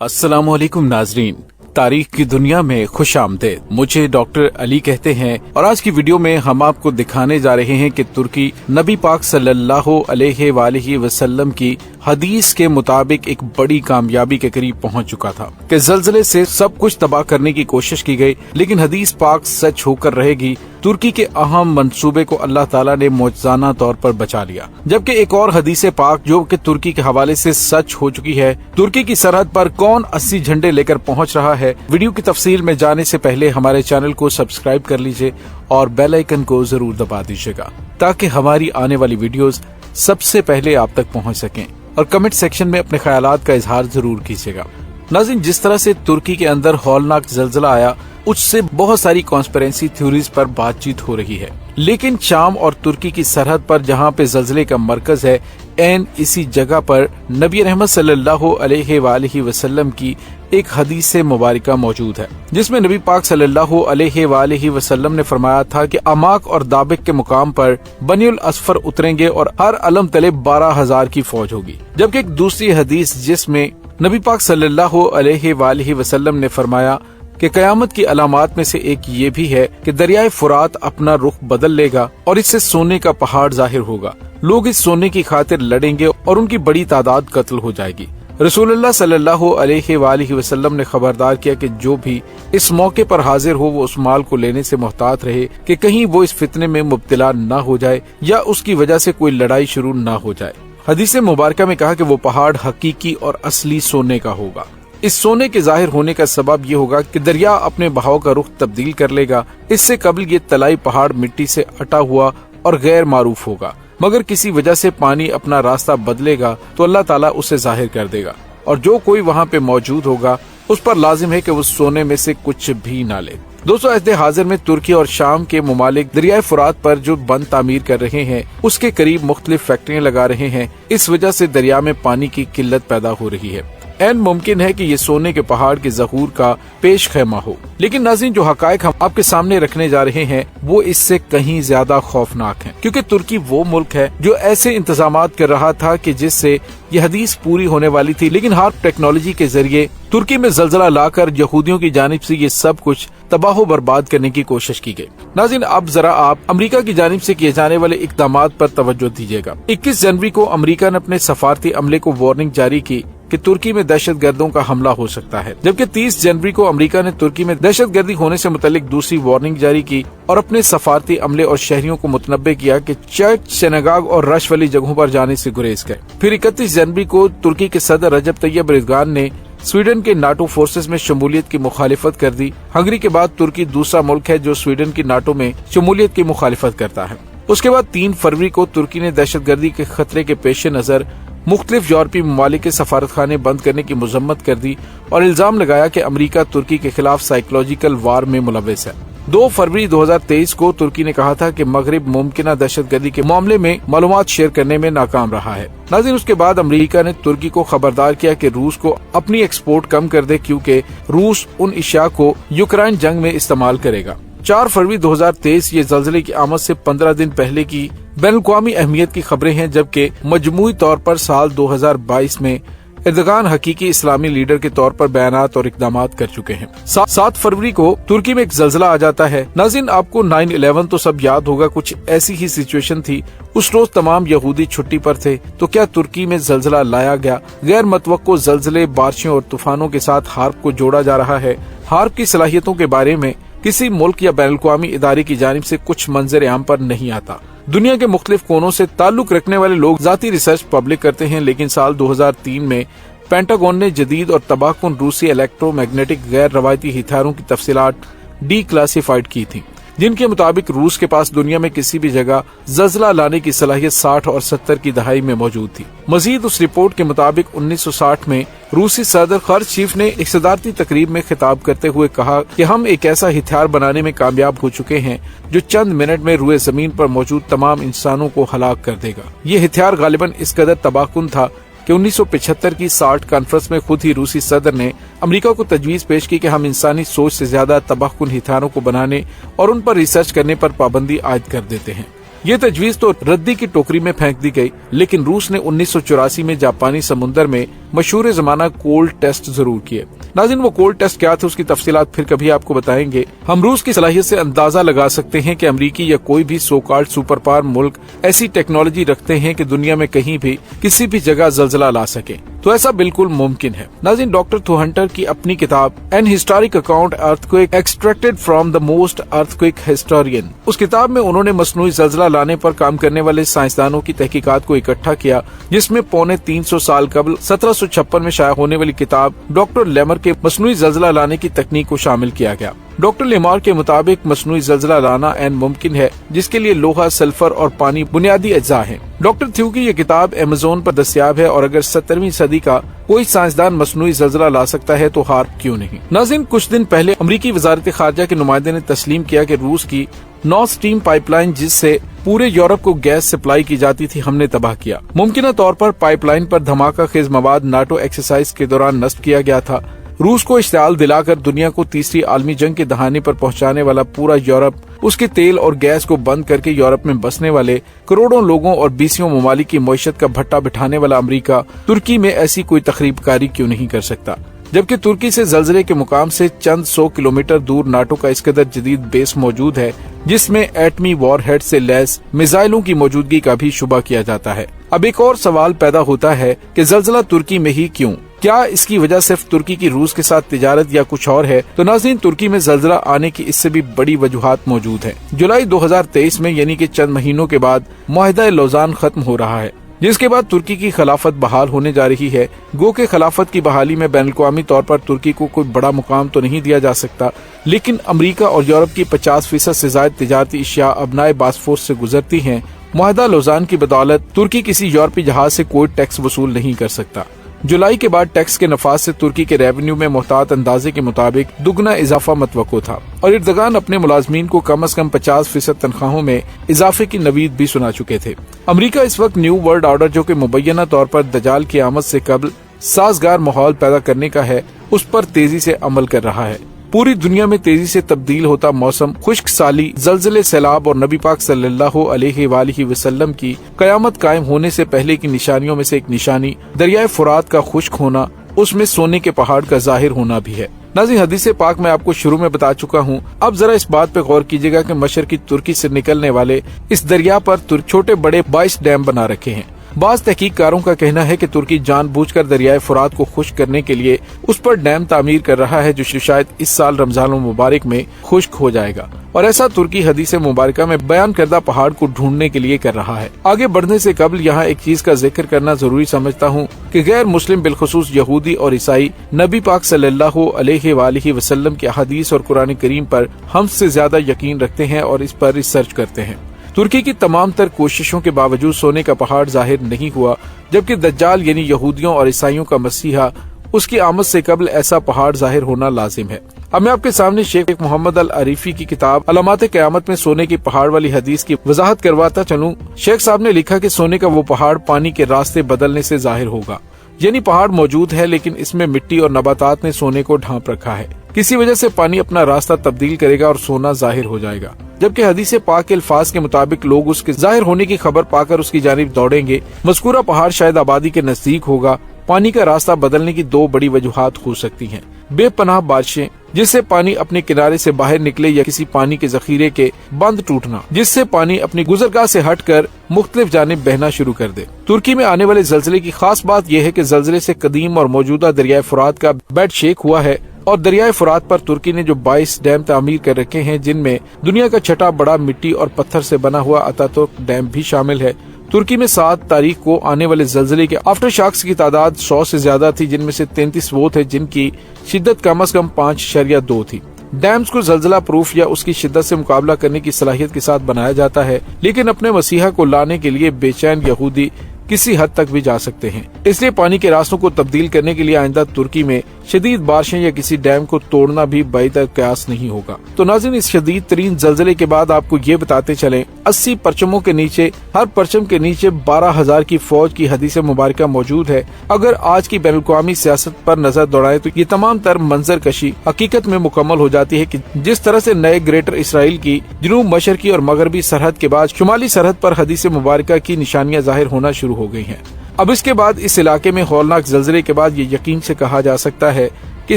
السلام علیکم ناظرین، تاریخ کی دنیا میں خوش آمدید۔ مجھے ڈاکٹر علی کہتے ہیں اور آج کی ویڈیو میں ہم آپ کو دکھانے جا رہے ہیں کہ ترکی نبی پاک صلی اللہ علیہ وآلہ وسلم کی حدیث کے مطابق ایک بڑی کامیابی کے قریب پہنچ چکا تھا کہ زلزلے سے سب کچھ تباہ کرنے کی کوشش کی گئی، لیکن حدیث پاک سچ ہو کر رہے گی۔ ترکی کے اہم منصوبے کو اللہ تعالیٰ نے معجزانہ طور پر بچا لیا، جبکہ ایک اور حدیث پاک جو کہ ترکی کے حوالے سے سچ ہو چکی ہے۔ ترکی کی سرحد پر کون 80 جھنڈے لے کر پہنچ رہا ہے؟ ویڈیو کی تفصیل میں جانے سے پہلے ہمارے چینل کو سبسکرائب کر لیجئے اور بیل آئیکن کو ضرور دبا دیجئے گا تاکہ ہماری آنے والی ویڈیوز سب سے پہلے آپ تک پہنچ سکیں، اور کمنٹ سیکشن میں اپنے خیالات کا اظہار ضرور کیجئے گا۔ ناظرین، جس طرح سے ترکی کے اندر ہولناک زلزلہ آیا، اس سے بہت ساری کانسپیرنسی تھیوریز پر بات چیت ہو رہی ہے، لیکن شام اور ترکی کی سرحد پر جہاں پہ زلزلے کا مرکز ہے، این اسی جگہ پر نبی رحمت صلی اللہ علیہ وآلہ وسلم کی ایک حدیث مبارکہ موجود ہے، جس میں نبی پاک صلی اللہ علیہ وآلہ وسلم نے فرمایا تھا کہ اماک اور دابق کے مقام پر بنی الاسفر اتریں گے اور ہر علم تلے 12,000 کی فوج ہوگی، جبکہ ایک دوسری حدیث جس میں نبی پاک صلی اللہ علیہ وآلہ وسلم نے فرمایا کہ قیامت کی علامات میں سے ایک یہ بھی ہے کہ دریائے فرات اپنا رخ بدل لے گا اور اس سے سونے کا پہاڑ ظاہر ہوگا، لوگ اس سونے کی خاطر لڑیں گے اور ان کی بڑی تعداد قتل ہو جائے گی۔ رسول اللہ صلی اللہ علیہ وآلہ وسلم نے خبردار کیا کہ جو بھی اس موقع پر حاضر ہو وہ اس مال کو لینے سے محتاط رہے کہ کہیں وہ اس فتنے میں مبتلا نہ ہو جائے یا اس کی وجہ سے کوئی لڑائی شروع نہ ہو جائے۔ حدیث مبارکہ میں کہا کہ وہ پہاڑ حقیقی اور اصلی سونے کا ہوگا۔ اس سونے کے ظاہر ہونے کا سبب یہ ہوگا کہ دریا اپنے بہاؤ کا رخ تبدیل کر لے گا۔ اس سے قبل یہ طلائی پہاڑ مٹی سے اٹا ہوا اور غیر معروف ہوگا، مگر کسی وجہ سے پانی اپنا راستہ بدلے گا تو اللہ تعالیٰ اسے ظاہر کر دے گا، اور جو کوئی وہاں پہ موجود ہوگا اس پر لازم ہے کہ وہ سونے میں سے کچھ بھی نہ لے۔ دوستو، عہد حاضر میں ترکی اور شام کے ممالک دریائے فرات پر جو بند تعمیر کر رہے ہیں، اس کے قریب مختلف فیکٹریاں لگا رہے ہیں۔ اس وجہ سے دریا میں پانی کی قلت پیدا ہو رہی ہے۔ این ممکن ہے کہ یہ سونے کے پہاڑ کے ظہور کا پیش خیمہ ہو، لیکن ناظرین، جو حقائق ہم آپ کے سامنے رکھنے جا رہے ہیں وہ اس سے کہیں زیادہ خوفناک ہیں، کیونکہ ترکی وہ ملک ہے جو ایسے انتظامات کر رہا تھا کہ جس سے یہ حدیث پوری ہونے والی تھی، لیکن ہارپ ٹیکنالوجی کے ذریعے ترکی میں زلزلہ لا کر یہودیوں کی جانب سے یہ سب کچھ تباہ و برباد کرنے کی کوشش کی گئی۔ ناظرین، اب ذرا آپ امریکہ کی جانب سے کیے جانے والے اقدامات پر توجہ دیجیے گا۔ 21 جنوری کو امریکہ نے اپنے سفارتی عملے کو وارننگ جاری کی کہ ترکی میں دہشت گردوں کا حملہ ہو سکتا ہے، جبکہ 30 جنوری کو امریکہ نے ترکی میں دہشت گردی ہونے سے متعلق دوسری وارننگ جاری کی اور اپنے سفارتی عملے اور شہریوں کو متنبہ کیا کہ چرچ، سینگاگ اور رش والی جگہوں پر جانے سے گریز کریں۔ پھر 31 جنوری کو ترکی کے صدر رجب طیب اردوغان نے سویڈن کے ناٹو فورسز میں شمولیت کی مخالفت کر دی۔ ہنگری کے بعد ترکی دوسرا ملک ہے جو سویڈن کی ناٹو میں شمولیت کی مخالفت کرتا ہے۔ اس کے بعد 3 فروری کو ترکی نے دہشت گردی کے خطرے کے پیش نظر مختلف یورپی ممالک کے سفارتخانے بند کرنے کی مذمت کر دی اور الزام لگایا کہ امریکہ ترکی کے خلاف سائیکولوجیکل وار میں ملوث ہے۔ 2 فروری 2023 کو ترکی نے کہا تھا کہ مغرب ممکنہ دہشت گردی کے معاملے میں معلومات شیئر کرنے میں ناکام رہا ہے۔ ناظرین، اس کے بعد امریکہ نے ترکی کو خبردار کیا کہ روس کو اپنی ایکسپورٹ کم کر دے، کیونکہ روس ان اشیاء کو یوکرائن جنگ میں استعمال کرے گا۔ 4 فروری 2023 یہ زلزلے کی آمد سے 15 دن پہلے کی بین الاقوامی اہمیت کی خبریں ہیں، جبکہ مجموعی طور پر سال 2022 میں اردوغان حقیقی اسلامی لیڈر کے طور پر بیانات اور اقدامات کر چکے ہیں۔ 7 فروری کو ترکی میں ایک زلزلہ آ جاتا ہے۔ ناظرین، آپ کو 9/11 تو سب یاد ہوگا، کچھ ایسی ہی سچویشن تھی۔ اس روز تمام یہودی چھٹی پر تھے، تو کیا ترکی میں زلزلہ لایا گیا؟ غیر متوقع زلزلے، بارشوں اور طوفانوں کے ساتھ ہارپ کو جوڑا جا رہا ہے۔ ہارپ کی صلاحیتوں کے بارے میں کسی ملک یا بین الاقوامی ادارے کی جانب سے کچھ منظر عام پر نہیں آتا۔ دنیا کے مختلف کونوں سے تعلق رکھنے والے لوگ ذاتی ریسرچ پبلک کرتے ہیں، لیکن سال 2003 میں پینٹاگون نے جدید اور تباہ کن روسی الیکٹرو میگنیٹک غیر روایتی ہتھیاروں کی تفصیلات ڈی کلاسیفائڈ کی تھیں، جن کے مطابق روس کے پاس دنیا میں کسی بھی جگہ زلزلہ لانے کی صلاحیت 60 اور 70 کی دہائی میں موجود تھی۔ مزید اس رپورٹ کے مطابق 1960 میں روسی صدر خرشچیف نے ایک صدارتی تقریب میں خطاب کرتے ہوئے کہا کہ ہم ایک ایسا ہتھیار بنانے میں کامیاب ہو چکے ہیں جو چند منٹ میں روئے زمین پر موجود تمام انسانوں کو ہلاک کر دے گا۔ یہ ہتھیار غالباً اس قدر تباہ کن تھا کہ 1975 کی SALT کانفرنس میں خود ہی روسی صدر نے امریکہ کو تجویز پیش کی کہ ہم انسانی سوچ سے زیادہ تباہ کن ہتھیاروں کو بنانے اور ان پر ریسرچ کرنے پر پابندی عائد کر دیتے ہیں۔ ये तजवीज तो रद्दी की टोकरी में फेंक दी गई, लेकिन रूस ने 1984 में जापानी समुंदर में मशहूर जमाना कोल्ड टेस्ट जरूर किए। नाज़रीन, वो कोल्ड टेस्ट क्या थे उसकी तफसीलात फिर कभी आपको बताएंगे। हम रूस की सलाहियत से अंदाजा लगा सकते हैं कि अमरीकी या कोई भी सो कॉल्ड सुपर पावर मुल्क ऐसी टेक्नोलॉजी रखते हैं कि दुनिया में कहीं भी किसी भी जगह जलजला ला सके, तो ऐसा बिल्कुल मुमकिन है। नाज़रीन, डॉक्टर थोहंटर की अपनी किताब an historic account earthquake extracted from the most earthquake historian, उस किताब में उन्होंने मसनूई जलजला लाने पर काम करने वाले साइंसदानों की तहकीकात को इकट्ठा किया, जिसमें पौने 300 साल कबल 1756 में शाया होने वाली किताब डॉक्टर लेमर के मसनूई जलजला लाने की तकनीक को शामिल किया गया। डॉक्टर लेमार के मुताबिक मसनूई जलजला लाना ऐन मुमकिन है, जिसके लिए लोहा, सल्फर और पानी बुनियादी अज्जा हैं। डॉक्टर थ्यू की ये किताब अमेज़न पर दस्तयाब है, और अगर 17वीं सदी का कोई साइंसदान मसनूई जलजला ला सकता है तो हार क्यों नहीं। नाज़रीन, कुछ दिन पहले अमरीकी वजारत खारजा के नुमाइंदे ने तस्लीम किया कि रूस की नॉर्थ स्ट्रीम पाइपलाइन, जिससे पूरे यूरोप को गैस सप्लाई की जाती थी, हमने तबाह किया। मुमकिन तौर पर पाइपलाइन पर धमाका खेज मवाद नाटो एक्सरसाइज के दौरान नष्ट किया गया था। रूस को इश्तियाल दिलाकर दुनिया को तीसरी आलमी जंग के दहाने पर पहुंचाने वाला पूरा यूरोप, उसके तेल और गैस को बंद करके यूरोप में बसने वाले करोड़ों लोगों और बीसियों ममालिक की मईशत का भट्टा बिठाने वाला अमरीका तुर्की में ऐसी कोई तखरीबकारी क्यों नहीं कर सकता, जबकि तुर्की से जलजले के मुकाम से चंद 100 किलोमीटर दूर नाटो का इस कदर जदीद बेस मौजूद है, जिसमें एटमी वॉरहेड से लैस मिसाइलों की मौजूदगी का भी शुबा किया जाता है। अब एक और सवाल पैदा होता है कि जलजला तुर्की में ही क्यों? क्या इसकी वजह सिर्फ तुर्की की रूस के साथ तिजारत या कुछ और है? तो नाज़रीन, तुर्की में जलजला आने की इससे भी बड़ी वजूहात मौजूद है। जुलाई 2023 में, यानी कि चंद महीनों के बाद, मुआहिदा लौज़ान खत्म हो रहा है, जिसके बाद तुर्की की खिलाफत बहाल होने जा रही है। गो के खिलाफत की बहाली में बैनुल-अक़वामी तौर पर तुर्की को कोई बड़ा मुकाम तो नहीं दिया जा सकता, लेकिन अमरीका और यूरोप की 50% से ज्यादा तिजारती इशिया अबनाए बासफोर्स से गुजरती हैं। मुआहिदा लौज़ान की बदौलत तुर्की किसी यूरोपीय जहाज से कोई टैक्स वसूल नहीं कर सकता। जुलाई के बाद टैक्स के नफाज से तुर्की के रेवेन्यू में मोहतात अंदाजे के मुताबिक दुगना इजाफा मतवक्को था, और इर्दगान अपने मुलाजमीन को कम से कम 50% तनख्वाहों में इजाफे की नवीद भी सुना चुके थे। अमरीका इस वक्त न्यू वर्ल्ड ऑर्डर, जो कि मुबैना तौर पर दजाल की आमद से कबल साजगार माहौल पैदा करने का है, उस पर तेजी से अमल कर रहा है। पूरी दुनिया में तेजी से तब्दील होता मौसम, खुश्क साली, जलजले, सैलाब और नबी पाक सल्लल्लाहु अलैहि वसल्लम की कयामत कायम होने से पहले की निशानियों में से एक निशानी दरियाए फुरात का खुश्क होना, उसमें सोने के पहाड़ का जाहिर होना भी है। नाज़रीन, हदीस पाक मैं आपको शुरू में बता चुका हूँ। अब जरा इस बात पे गौर कीजिएगा कि मशरकी तुर्की से निकलने वाले इस दरिया पर छोटे बड़े 22 डैम बना रखे हैं। बाज़ तहकीककारों का कहना है कि तुर्की जानबूझकर दरियाए फुरात को खुश्क करने के लिए उस पर डैम तामीर कर रहा है, जो शायद इस साल रमजान मुबारक में खुश्क हो जाएगा, और ऐसा तुर्की हदीस मुबारक में बयान करदा पहाड़ को ढूंढने के लिए कर रहा है। आगे बढ़ने से कबल यहाँ एक चीज का जिक्र करना जरूरी समझता हूँ कि गैर मुस्लिम बिलखुसूस यहूदी और ईसाई नबी पाक सल्लल्लाहु अलैहि वसल्लम की अहादीस और कुरान करीम पर हमसे ज्यादा यकीन रखते हैं और इस पर रिसर्च करते हैं। तुर्की की तमाम तर कोशिशों के बावजूद सोने का पहाड़ जाहिर नहीं हुआ, जबकि दज्जाल यानी यहूदियों और ईसाइयों का मसीहा, उसकी आमद से कबल ऐसा पहाड़ जाहिर होना लाजिम है। अब मैं आपके सामने शेख मोहम्मद अल अरीफी की किताब अलामात क़यामत में सोने की पहाड़ वाली हदीस की वजाहत करवाता चलूं। शेख साहब ने लिखा कि सोने का वो पहाड़ पानी के रास्ते बदलने से जाहिर होगा, यानी पहाड़ मौजूद है लेकिन इसमें मिट्टी और नबातात ने सोने को ढांप रखा है। किसी वजह से पानी अपना रास्ता तब्दील करेगा और सोना जाहिर हो जाएगा, जबकि हदीस पाक के अल्फाज के मुताबिक लोग उसके जाहिर होने की खबर पाकर उसकी जानिब दौड़ेंगे। मज़कूरा पहाड़ शायद आबादी के नजदीक होगा। पानी का रास्ता बदलने की दो बड़ी वजूहात हो सकती हैं: बेपनाह बारिशें जिससे पानी अपने किनारे से बाहर निकले, या किसी पानी के जखीरे के बंद टूटना जिससे पानी अपनी गुजरगाह से हटकर मुख्तलिफ जानिब बहना शुरू कर दे। तुर्की में आने वाले जलजले की खास बात यह है कि जलजले से कदीम और मौजूदा दरियाए फुरात का बेड शेक हुआ है, और दरियाए फुरात पर तुर्की ने जो 22 डैम तामीर कर रखे हैं, जिनमें दुनिया का छठा बड़ा मिट्टी और पत्थर से बना हुआ अतातुर्क डैम भी शामिल है। तुर्की में 7 तारीख को आने वाले जलजले के आफ्टर शॉक्स की तादाद 100 से ज्यादा थी, जिनमें से 33 वो थे जिनकी शिद्दत कम से कम 5.2 थी। डैम्स को जलजला प्रूफ या उसकी शिद्दत से मुकाबला करने की सलाहियत के साथ बनाया जाता है, लेकिन अपने मसीहा को लाने के लिए बेचैन यहूदी किसी हद तक भी जा सकते हैं। इसलिए पानी के रास्तों को तब्दील करने के लिए आइंदा तुर्की में शदीद बारिशें या किसी डैम को तोड़ना भी बैद क़यास नहीं होगा। तो नाज़रीन, इस शदीद तरीन ज़लज़ले के बाद आपको ये बताते चलें, 80 परचमों के नीचे, हर परचम के नीचे 12,000 की फौज की हदीस मुबारका मौजूद है। अगर आज की बैनुल-अक़वामी सियासत पर नजर दौड़ाएं तो ये तमाम तर मंजर कशी हकीकत में मुकम्मल हो जाती है कि जिस तरह से नए ग्रेटर इसराइल की जनूब मशरकी और मगरबी सरहद के बाद शुमाली सरहद पर हदीस मुबारका की निशानियां जाहिर होना शुरू हो गई हैं। अब इसके बाद इस इलाके में हौलनाक ज़लज़ले के बाद ये यकीन से कहा जा सकता है कि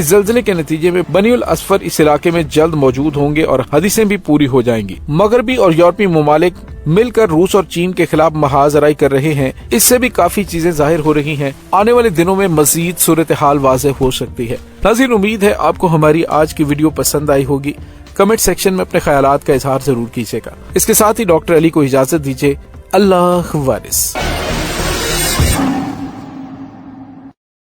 ज़लज़ले के नतीजे में बनीउल असफर इस इलाके में जल्द मौजूद होंगे और हदीसें भी पूरी हो जाएंगी। मगरबी और यूरोपीय ममालिक मिलकर रूस और चीन के खिलाफ महाजराई कर रहे हैं। इससे भी काफी चीजें जाहिर हो रही हैं। आने वाले दिनों में मजीद सूरत हाल वाज़ेह हो सकती है। नाज़रीन, उम्मीद है आपको हमारी आज की वीडियो पसंद आई होगी। कमेंट सेक्शन में अपने ख्यालात का इजहार जरूर कीजिएगा। इसके साथ ही डॉक्टर अली को इजाजत दीजिए। अल्लाह वारिस।